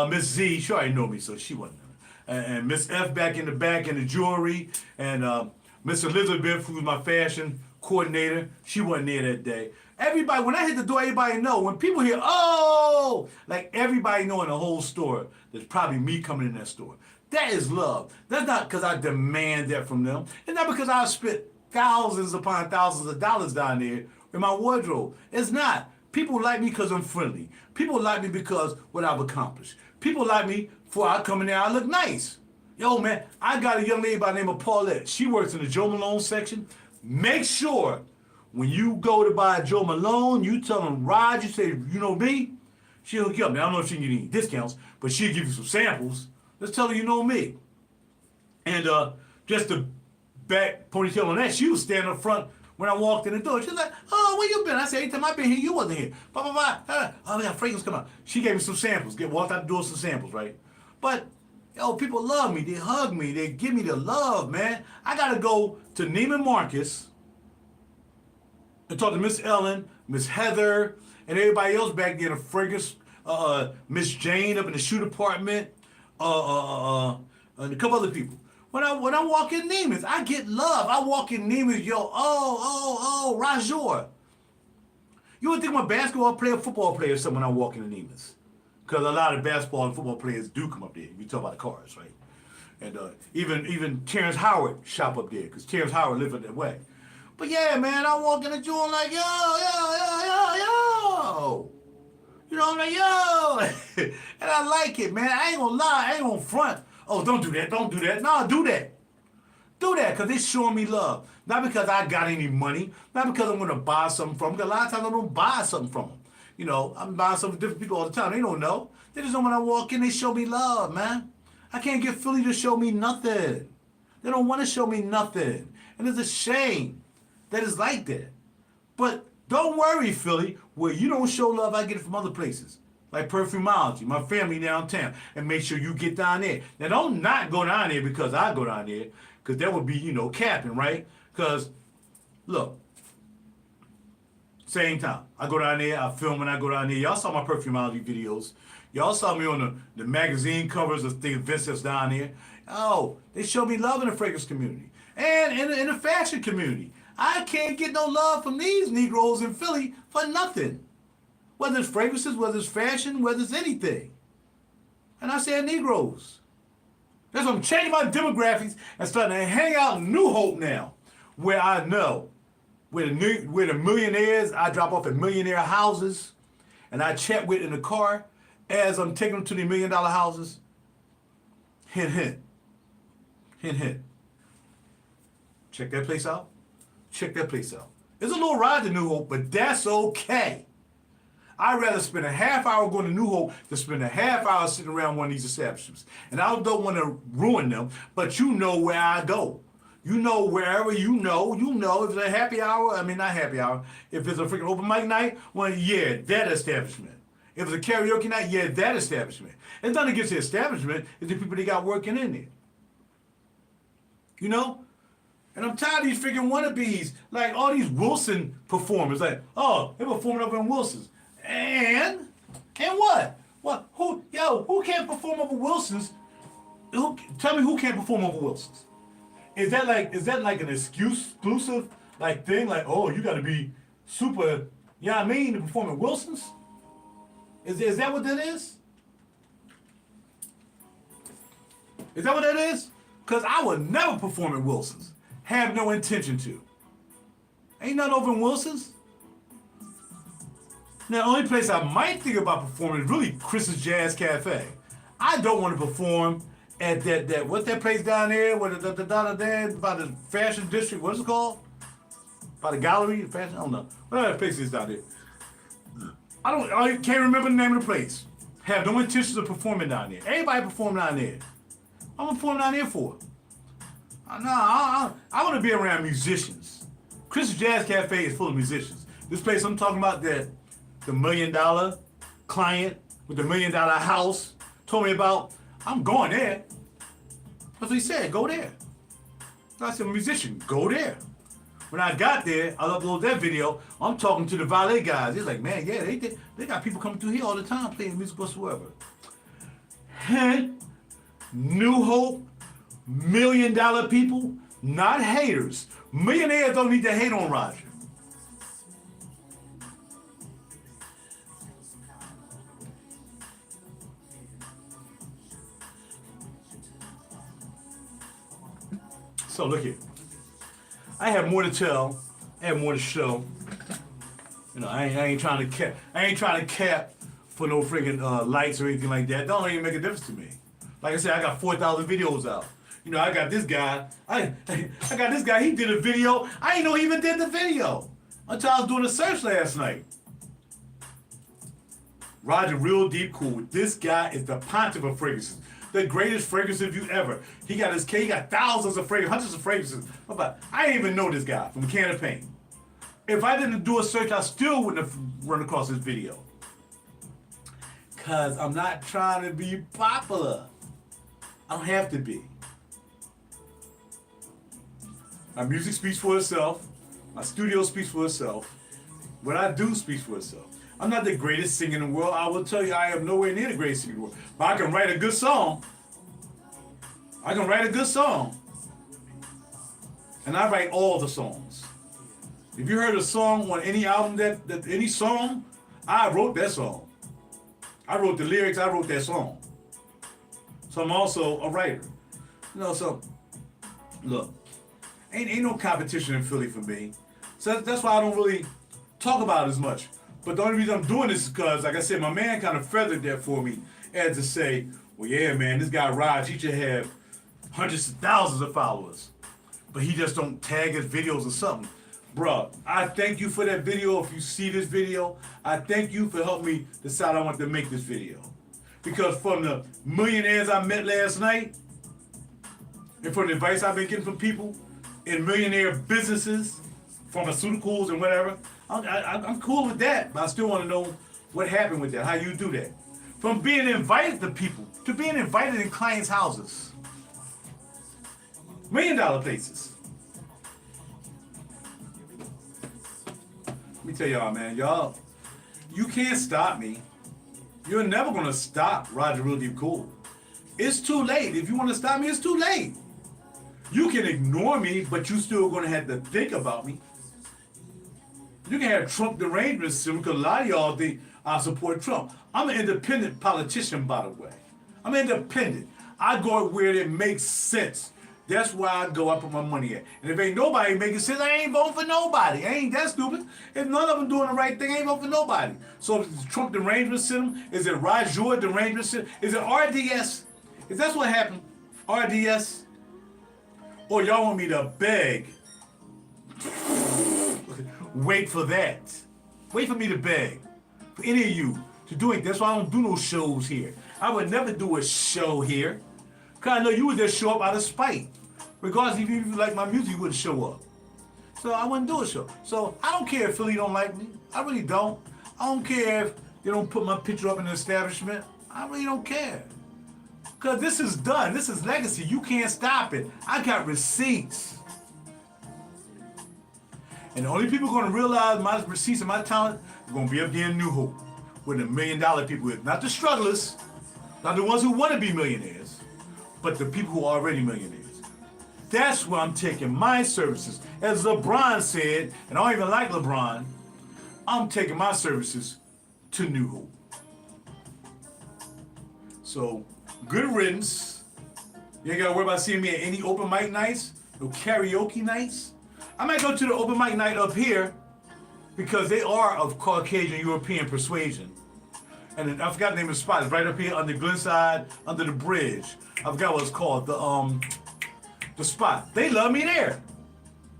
Miss Z, she already know me, so she wasn't there. And Miss F back in the jewelry, and Miss Elizabeth, who's my fashion coordinator, she wasn't there that day. Everybody, when I hit the door, everybody know. When people hear, oh! Like everybody know in the whole store, there's probably me coming in that store. That is love. That's not because I demand that from them. It's not because I spent thousands upon thousands of dollars down there in my wardrobe. It's not. People like me because I'm friendly. People like me because what I've accomplished. People like me before I come in there, I look nice. Yo, man, I got a young lady by the name of Paulette. She works in the Joe Malone section. Make sure when you go to buy Joe Malone, you tell them, Rod, you say, you know me? She'll hook you up. Now, I don't know if she can give you any discounts, but she'll give you some samples. Let's tell her you know me. And just the back ponytail on that, she was standing up front when I walked in the door. She was like, oh, where you been? I said, every time I've been here, you wasn't here. Blah, blah, blah. Oh, we got fragrance come out. She gave me some samples. Walked out the door with some samples, right? But, people love me. They hug me. They give me the love, man. I got to go to Neiman Marcus and talk to Miss Ellen, Miss Heather, and everybody else back there in the fragrance, Miss Jane up in the shoe department, and a couple other people. When I walk in Neiman's, I get love. I walk in Neiman's, RaJuR. You would think I'm a basketball player, football player, or something when I walk into Neiman's. Because a lot of basketball and football players do come up there. You talk about the cars, right? And even Terrence Howard shop up there, because Terrence Howard lived up that way. But yeah, man, I walk in the joint like, yo. I'm like, yo. And I like it, man. I ain't gonna lie. I ain't gonna front. Oh, don't do that. Don't do that. No, do that. Do that, because they're showing me love. Not because I got any money. Not because I'm going to buy something from them. Because a lot of times I don't buy something from them. I'm buying something from different people all the time. They don't know. They just know when I walk in, they show me love, man. I can't get Philly to show me nothing. They don't want to show me nothing. And it's a shame that it's like that. But don't worry, Philly. Where you don't show love, I get it from other places. Like Perfumology, my family downtown. And make sure you get down there. Now, don't not go down there because I go down there. Because that would be, capping, right? Because, look, same time. I go down there, I film when I go down there. Y'all saw my Perfumology videos. Y'all saw me on the magazine covers of the events that's down there. Oh, they show me love in the fragrance community. And in the fashion community. I can't get no love from these Negroes in Philly for nothing. Whether it's fragrances, whether it's fashion, whether it's anything. And I said Negroes. That's why I'm changing my demographics and starting to hang out in New Hope now, where I know, where the millionaires, I drop off at millionaire houses, and I chat with in the car as I'm taking them to the $1 million houses. Hint, hint. Hint, hint. Check that place out. Check that place out. It's a little ride to New Hope, but that's okay. I'd rather spend a half hour going to New Hope than spend a half hour sitting around one of these establishments. And I don't want to ruin them, but you know where I go. You know wherever you know if it's a happy hour, not happy hour. If it's a freaking open mic night, well, yeah, that establishment. If it's a karaoke night, yeah, that establishment. It's nothing against the establishment, it's the people that got working in there. And I'm tired of these freaking wannabes, like all these Wilson performers, like, oh, they're performing up in Wilson's. And what? What? Who can't perform over Wilson's Tell me who can't perform over Wilson's? Is that like an exclusive like thing? Like, oh, you got to be super, you know what I mean, to perform at Wilson's? Is that what that is? Is that what that is? Because I would never perform at Wilson's. Have no intention to. Ain't nothing over in Wilson's. Now, the only place I might think about performing is really Chris's Jazz Cafe. I don't want to perform at that what's that place down there? What there by the fashion district? What's it called? By the gallery, fashion? I don't know. Whatever that place is down there. I can't remember the name of the place. Have no intentions of performing down there. Everybody perform down there. I'm performing down there for. I want to be around musicians. Chris's Jazz Cafe is full of musicians. This place I'm talking about, that the $1 million client with the $1 million house told me about, I'm going there. That's what he said, go there. So I said, musician, go there. When I got there, I uploaded that video. I'm talking to the valet guys. They're like, man, yeah, they got people coming through here all the time playing music whatsoever. New Hope, $1 million people, not haters. Millionaires don't need to hate on RaJuR. So look here. I have more to tell. I have more to show. You know, I ain't trying to cap for no freaking likes or anything like that. Don't even make a difference to me. Like I said, I got 4,000 videos out. You know, I got this guy. I got this guy. He did a video. I didn't know he even did the video until I was doing a search last night. RaJuR, real deep cool. This guy is the pontiff of fragrances. The greatest fragrance review ever. He got his He got thousands of fragrances, hundreds of fragrances. I didn't even know this guy from a can of paint. If I didn't do a search, I still wouldn't have run across this video. Cause I'm not trying to be popular. I don't have to be. My music speaks for itself. My studio speaks for itself. What I do speaks for itself. I'm not the greatest singer in the world. I will tell you, I am nowhere near the greatest singer in the world. But I can write a good song. I can write a good song. And I write all the songs. If you heard a song on any album, any song, I wrote that song. I wrote the lyrics, I wrote that song. So I'm also a writer. You know, so, look, ain't no competition in Philly for me. So that's why I don't really talk about it as much. But the only reason I'm doing this is because, like I said, my man kind of feathered that for me as to say, well, yeah, man, this guy RaJuR, he should have hundreds of thousands of followers. But he just don't tag his videos or something. Bruh, I thank you for that video. If you see this video, I thank you for helping me decide I want to make this video. Because from the millionaires I met last night, and from the advice I've been getting from people in millionaire businesses, pharmaceuticals and whatever, I'm cool with that, but I still want to know what happened with that, how you do that. From being invited to people, to being invited in clients' houses. $1 million places. Let me tell y'all, man, you can't stop me. You're never going to stop RaJuR Real Deep Cool. It's too late. If you want to stop me, it's too late. You can ignore me, but you still going to have to think about me. You can have Trump derangement syndrome, because a lot of y'all think I support Trump. I'm an independent politician, by the way. I'm independent. I go where it makes sense. That's where I go, I put my money at. And if ain't nobody making sense, I ain't voting for nobody. I ain't that stupid. If none of them doing the right thing, I ain't voting for nobody. So if it's Trump derangement syndrome, is it RaJuR derangement syndrome? Is it RDS? If that's what happened, RDS, or y'all want me to beg, wait for that. Wait for me to beg. For any of you to do it. That's why I don't do no shows here. I would never do a show here. Because I know you would just show up out of spite. Regardless if you like my music, you wouldn't show up. So I wouldn't do a show. So I don't care if Philly don't like me. I really don't. I don't care if they don't put my picture up in the establishment. I really don't care. Because this is done. This is legacy. You can't stop it. I got receipts. And the only people going to realize my receipts and my talent are going to be up there in New Hope, where the $1 million people is. Not the strugglers, not the ones who want to be millionaires, but the people who are already millionaires. That's where I'm taking my services. As LeBron said, and I don't even like LeBron, I'm taking my services to New Hope. So, good riddance. You ain't gotta worry about seeing me at any open mic nights, no karaoke nights. I might go to the open mic night up here because they are of Caucasian European persuasion. And I forgot the name of the spot. It's right up here under Glenside, under the bridge. I forgot what it's called. The spot. They love me there.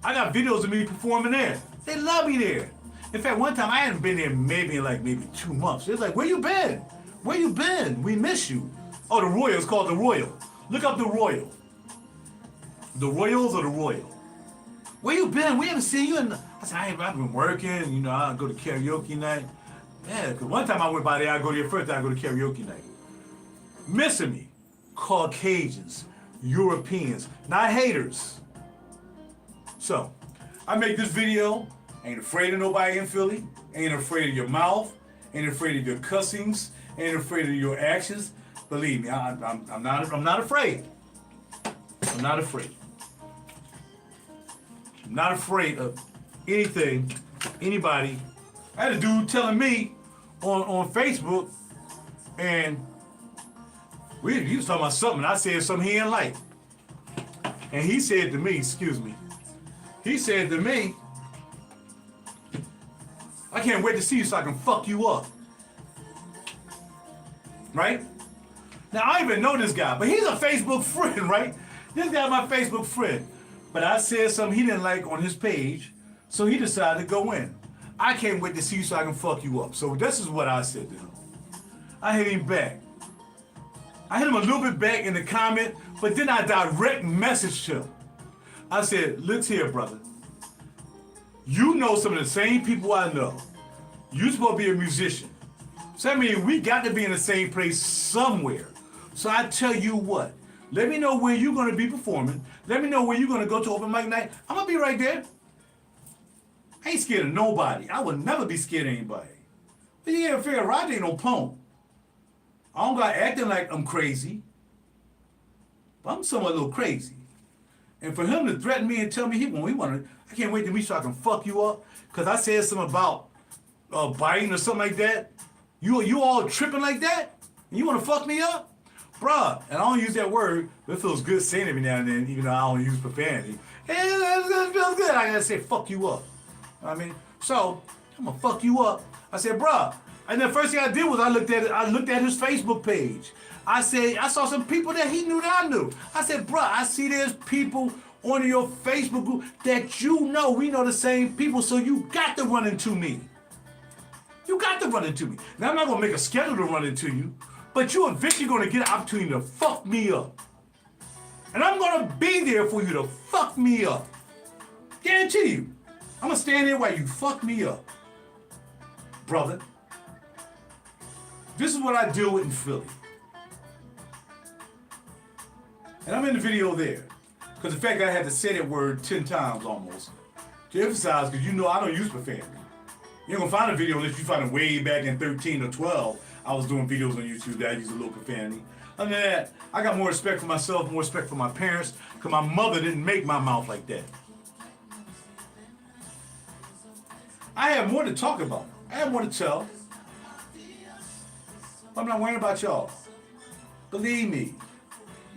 I got videos of me performing there. They love me there. In fact, one time I hadn't been there maybe 2 months. It's like, where you been? Where you been? We miss you. Oh, the Royal. It's called the Royal. Look up the Royal. The Royals or the Royal? Where you been? We haven't seen you in. I said, I've been working. You know, I go to karaoke night. Yeah, because one time I went by there, I go there first, I go to karaoke night. Missing me. Caucasians, Europeans, not haters. So, I make this video. Ain't afraid of nobody in Philly. Ain't afraid of your mouth. Ain't afraid of your cussings. Ain't afraid of your actions. Believe me, I'm not afraid. I'm not afraid. I'm not afraid of anything, anybody. I had a dude telling me on Facebook, and he was talking about something. I said something he didn't like. And he said to me, he said to me, I can't wait to see you so I can fuck you up. Right? Now, I don't even know this guy, but he's a Facebook friend, right? This guy's my Facebook friend. But I said something he didn't like on his page, so he decided to go in. I can't wait to see you so I can fuck you up. So this is what I said to him. I hit him back. I hit him a little bit back in the comment, but then I direct messaged him. I said, look here, brother. You know some of the same people I know. You're supposed to be a musician. So that means we got to be in the same place somewhere. So I tell you what, let me know where you're going to be performing. Let me know where you're going to go to open mic night. I'm going to be right there. I ain't scared of nobody. I would never be scared of anybody. But you gotta figure RaJuR ain't no punk. I don't got acting like I'm crazy. But I'm somewhat a little crazy. And for him to threaten me and tell me he wanted, I can't wait to meet so I can fuck you up. Because I said something about biting or something like that. You all tripping like that? And you want to fuck me up? Bruh, and I don't use that word, but it feels good saying it every now and then, even though I don't use profanity. Hey, it feels good. I gotta say, fuck you up. You know what I mean? So, I'm gonna fuck you up. I said, bruh. And the first thing I did was I looked at his Facebook page. I said, I saw some people that he knew that I knew. I said, bruh, I see there's people on your Facebook group that you know. We know the same people, so you got to run into me. You got to run into me. Now, I'm not gonna make a schedule to run into you, but you eventually gonna get an opportunity to fuck me up. And I'm gonna be there for you to fuck me up. Guarantee you. I'm gonna stand there while you fuck me up. Brother. This is what I deal with in Philly. And I'm in the video there. Because the fact I had to say that word 10 times almost. To emphasize, because you know I don't use profanity. You ain't gonna find a video unless you find it way back in 13 or 12. I was doing videos on YouTube that I used a little profanity. Other than that, I got more respect for myself, more respect for my parents, because my mother didn't make my mouth like that. I have more to talk about. I have more to tell. I'm not worrying about y'all. Believe me.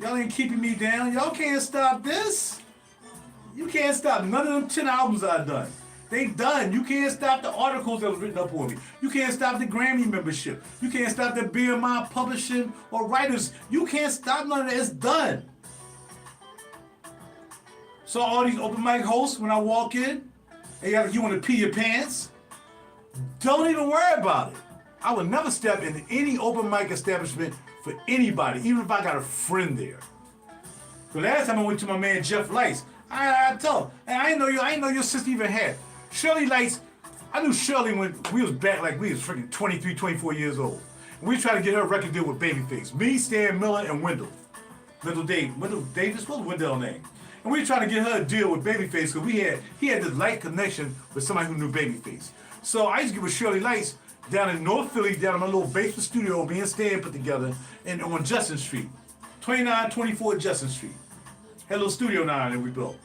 Y'all ain't keeping me down. Y'all can't stop this. You can't stop none of them 10 albums I've done. They done. You can't stop the articles that was written up on me. You can't stop the Grammy membership. You can't stop the BMI publishing or writers. You can't stop none of that. It's done. So all these open mic hosts, when I walk in, you want to pee your pants? Don't even worry about it. I would never step into any open mic establishment for anybody, even if I got a friend there. The last time I went to my man Jeff Lights, I told him, and I didn't know your sister even had. Shirley Lights, I knew Shirley when we was back like we was freaking 23, 24 years old. And we tried to get her a record deal with Babyface. Me, Stan Miller, and Wendell Davis, what was Wendell's name? And we tried to get her a deal with Babyface because he had this light connection with somebody who knew Babyface. So I used to get with Shirley Lights down in North Philly, down in my little basement studio me and Stan put together and on Justin Street. 2924 Justin Street. Had a little studio now that we built.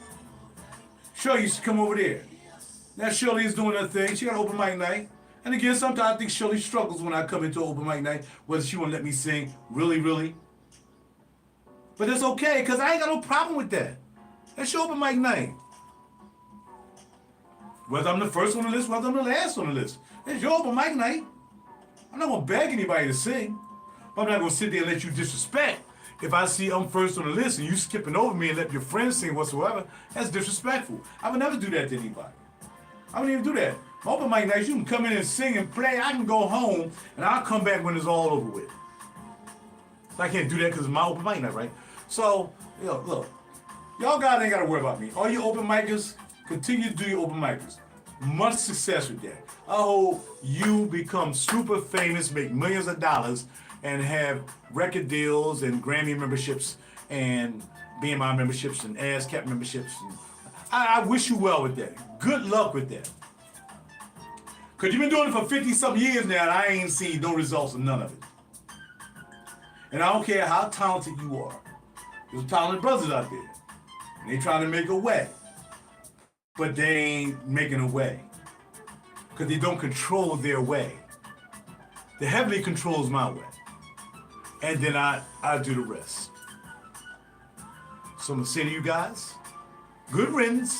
Shirley used to come over there. Now Shirley is doing her thing. She got an open mic night. And again, sometimes I think Shirley struggles when I come into open mic night, whether she won't let me sing, really. But that's okay, because I ain't got no problem with that. That's your open mic night. Whether I'm the first on the list, whether I'm the last on the list. It's your open mic night. I'm not going to beg anybody to sing. But I'm not going to sit there and let you disrespect. If I see I'm first on the list and you skipping over me and let your friends sing whatsoever, that's disrespectful. I would never do that to anybody. I wouldn't even do that. My open mic nights, you can come in and sing and play. I can go home and I'll come back when it's all over with. I can't do that because it's my open mic night, right? So, look, y'all guys ain't got to worry about me. All you open micers, continue to do your open micers. Much success with that. I hope you become super famous, make millions of dollars, and have record deals and Grammy memberships and BMI memberships and ASCAP memberships. I wish you well with that. Good luck with that. Because you've been doing it for 50-something years now, and I ain't seen no results of none of it. And I don't care how talented you are. There's talented brothers out there. And they trying to make a way. But they ain't making a way. Because they don't control their way. The heavenly controls my way. And then I do the rest. So I'm going to say to you guys, good riddance.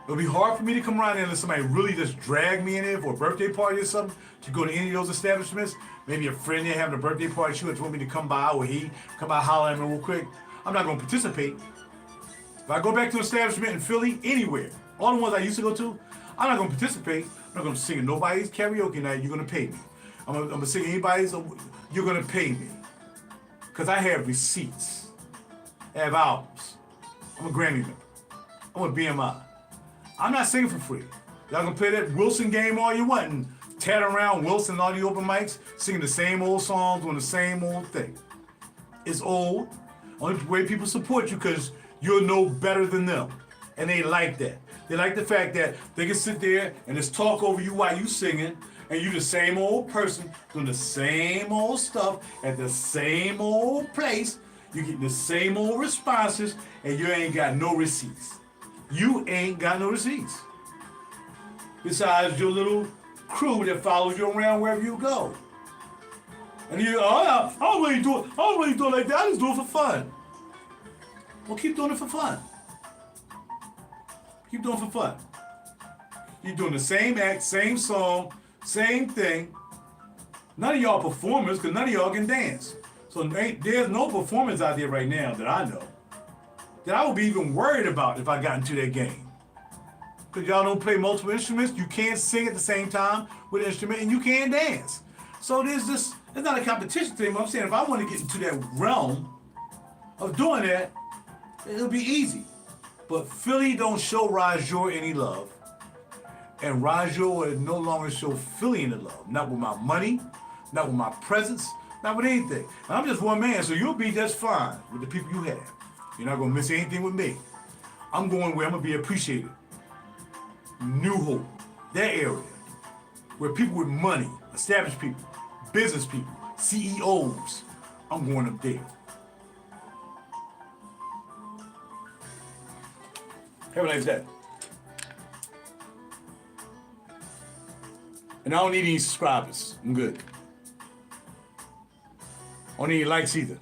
It'll be hard for me to come around there unless somebody really just drag me in there for a birthday party or something to go to any of those establishments. Maybe a friend there having a birthday party, she would want me to come by, or he come by, holler at me real quick. I'm not going to participate. If I go back to an establishment in Philly, anywhere, all the ones I used to go to, I'm not going to participate. I'm not going to sing at nobody's karaoke night. You're going to pay me. I'm going to sing anybody's, you're going to pay me. Because I have receipts. I have albums. I'm a Grammy member. I'm a BMI. I'm not singing for free. Y'all going to play that Wilson game all you want and tat around Wilson and all the open mics, singing the same old songs, doing the same old thing. It's old. Only way people support you because you're no better than them. And they like that. They like the fact that they can sit there and just talk over you while you singing, and you the same old person doing the same old stuff at the same old place. You get the same old responses, and you ain't got no receipts. You ain't got no receipts. Besides your little crew that follows you around wherever you go. And you, I don't really do it like that. I just do it for fun. Well, keep doing it for fun. Keep doing it for fun. You're doing the same act, same song, same thing. None of y'all performers, because none of y'all can dance. So there's no performance out there right now that I know that I would be even worried about if I got into that game. Because y'all don't play multiple instruments, you can't sing at the same time with an instrument, and you can't dance. So it's not a competition thing, but I'm saying if I want to get into that realm of doing that, it'll be easy. But Philly don't show RaJuR any love. And RaJuR will no longer show Philly any love. Not with my money, not with my presence, not with anything. And I'm just one man, so you'll be just fine with the people you have. You're not going to miss anything with me. I'm going where I'm going to be appreciated. New Hope, that area, where people with money, established people, business people, CEOs, I'm going up there. Have a nice day. And I don't need any subscribers. I'm good. I don't need any likes either.